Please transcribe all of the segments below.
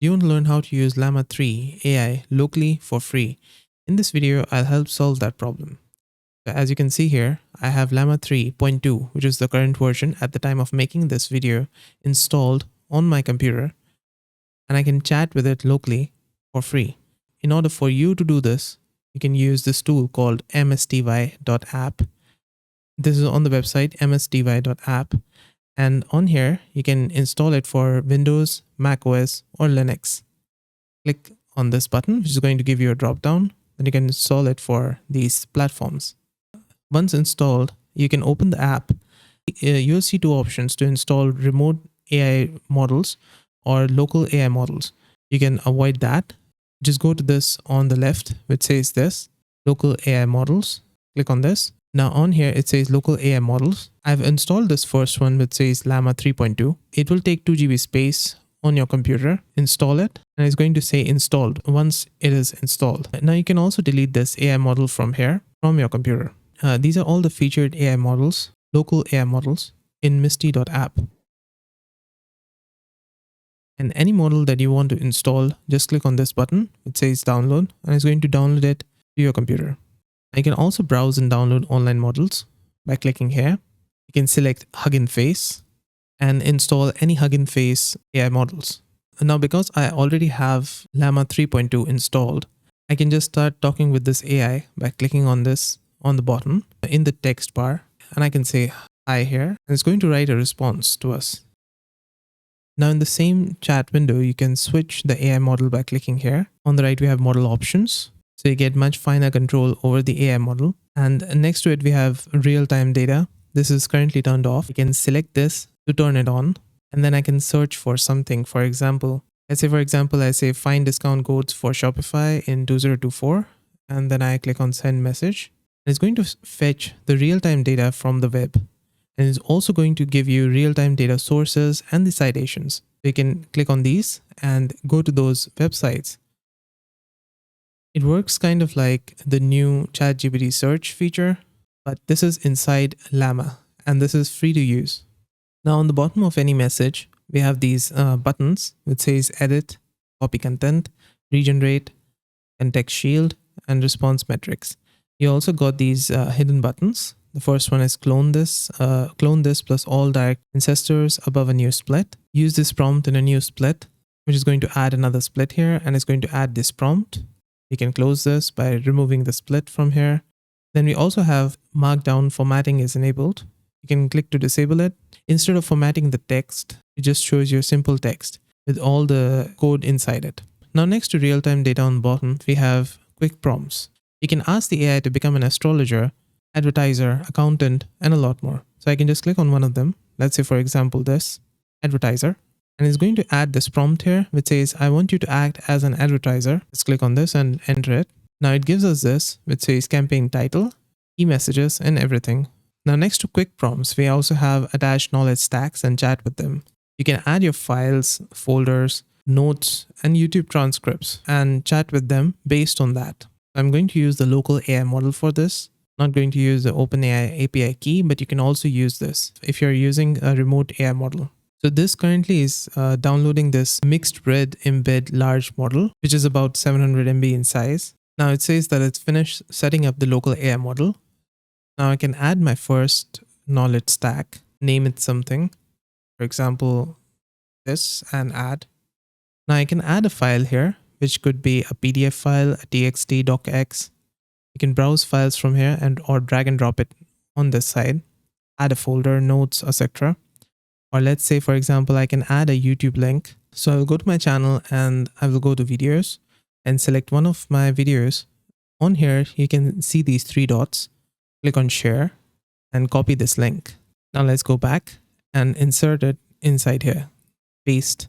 You want to learn how to use Llama 3 AI locally for free. In this video, I'll help solve that problem. As you can see here, I have Llama 3.2, which is the current version at the time of making this video, installed on my computer, and I can chat with it locally for free. In order for you to do this, you can use this tool called msty.app. This is on the website msty.app. And on here, you can install it for Windows, Mac OS, or Linux. Click on this button, which is going to give you a drop down. Then you can install it for these platforms. Once installed, you can open the app. You'll see two options to install remote AI models or local AI models. You can avoid that. Just go to this on the left, which says this, local AI models. Click on this. Now on here, it says local AI models. I've installed this first one, which says Llama 3.2. It will take 2 GB space on your computer. Install it, and it's going to say installed once it is installed. Now you can also delete this AI model from here, from your computer. These are all the featured AI models, local AI models in msty.app. And any model that you want to install, just click on this button. It says download, and it's going to download it to your computer. You can also browse and download online models by clicking here. You can select Hugging Face and install any Hugging Face AI models. Now, because I already have Llama 3.2 installed, I can just start talking with this AI by clicking on this on the bottom in the text bar, and I can say hi here, and it's going to write a response to us. Now in the same chat window, you can switch the AI model by clicking here. On the right, we have model options. So you get much finer control over the AI model. And next to it, we have real-time data. This is currently turned off. You can select this to turn it on. And then I can search for something. For example, I say find discount codes for Shopify in 2024. And then I click on send message. And it's going to fetch the real-time data from the web. And it's also going to give you real-time data sources and the citations. You can click on these and go to those websites. It works kind of like the new ChatGPT search feature, but this is inside Llama, and this is free to use. Now on the bottom of any message, we have these buttons which says edit, copy content, regenerate, context shield, and response metrics. You also got these hidden buttons. The first one is clone this plus all direct ancestors above a new split. Use this prompt in a new split, which is going to add another split here, and it's going to add this prompt. You can close this by removing the split from here. Then we also have markdown formatting is enabled. You can click to disable it. Instead of formatting the text, it just shows you simple text with all the code inside it. Now next to real-time data on the bottom, we have quick prompts. You can ask the AI to become an astrologer, advertiser, accountant, and a lot more. So I can just click on one of them. Let's say, for example, this advertiser. And it's going to add this prompt here, which says, I want you to act as an advertiser. Let's click on this and enter it. Now it gives us this, which says campaign title, key messages, and everything. Now next to quick prompts, we also have attached knowledge stacks and chat with them. You can add your files, folders, notes, and YouTube transcripts and chat with them based on that. I'm going to use the local AI model for this. Not going to use the OpenAI API key, but you can also use this if you're using a remote AI model. So this currently is downloading this mixed red embed large model, which is about 700 MB in size. Now it says that it's finished setting up the local AI model. Now I can add my first knowledge stack, name it something, for example, this, and add. Now I can add a file here, which could be a PDF file, a TXT, docx. You can browse files from here or drag and drop it on this side, add a folder, notes, etc. Or let's say, for example, I can add a YouTube link. So I'll go to my channel and I will go to videos and select one of my videos. On here, you can see these 3 dots. Click on share and copy this link. Now let's go back and insert it inside here. Paste.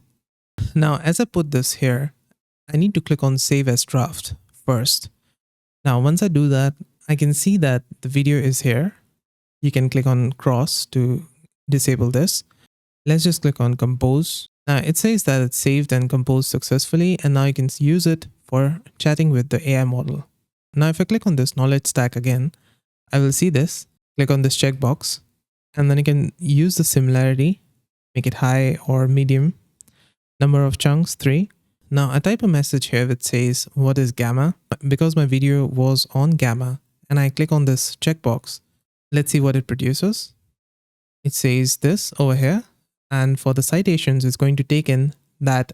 Now, as I put this here, I need to click on save as draft first. Now, once I do that, I can see that the video is here. You can click on cross to disable this. Let's just click on compose. Now it says that it's saved and composed successfully, and now you can use it for chatting with the AI model. Now if I click on this knowledge stack again, I will see this. Click on this checkbox, and then you can use the similarity, make it high or medium. Number of chunks, 3. Now I type a message here which says, what is Gamma? Because my video was on Gamma and I click on this checkbox, let's see what it produces. It says this over here. And for the citations, it's going to take in that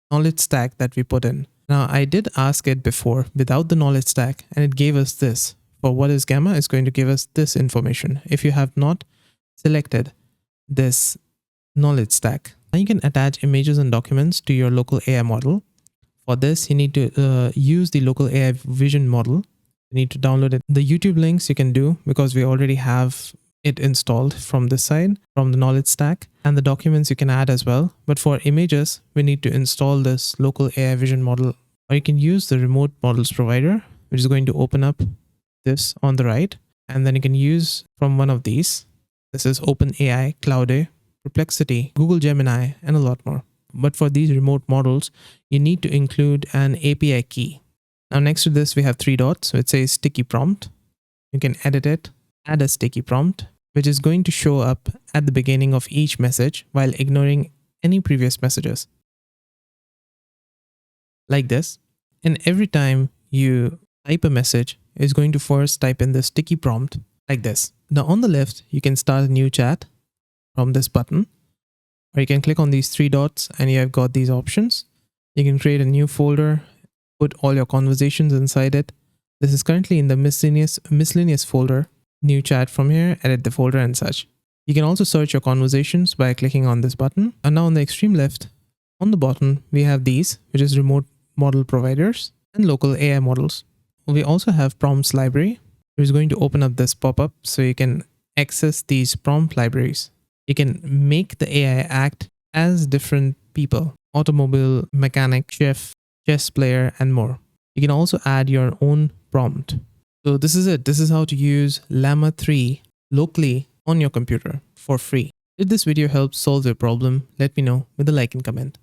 knowledge stack that we put in. Now I did ask it before without the knowledge stack and it gave us this. For what is Gamma, it's going to give us this information. If you have not selected this knowledge stack, now you can attach images and documents to your local AI model. For this, you need to use the local AI vision model. You need to download it. The YouTube links you can do because we already have it installed from this side, from the knowledge stack, and the documents you can add as well. But for images, we need to install this local AI vision model, or you can use the remote models provider, which is going to open up this on the right. And then you can use from one of these. This is OpenAI, Cloud, Perplexity, Google Gemini, and a lot more. But for these remote models, you need to include an API key. Now next to this, we have 3 dots. So it says sticky prompt. You can edit it, add a sticky prompt, which is going to show up at the beginning of each message while ignoring any previous messages. Like this. And every time you type a message, it's going to first type in the sticky prompt like this. Now on the left, you can start a new chat from this button, or you can click on these 3 dots and you have got these options. You can create a new folder, put all your conversations inside it. This is currently in the miscellaneous folder. New chat from here, edit the folder and such. You can also search your conversations by clicking on this button. And now on the extreme left, on the bottom, we have these, which is remote model providers and local AI models. We also have prompts library, which is going to open up this pop-up so you can access these prompt libraries. You can make the AI act as different people: automobile mechanic, chef, chess player, and more. You can also add your own prompt. So this is it. This is how to use Llama 3 locally on your computer for free. If this video helps solve your problem, let me know with a like and comment.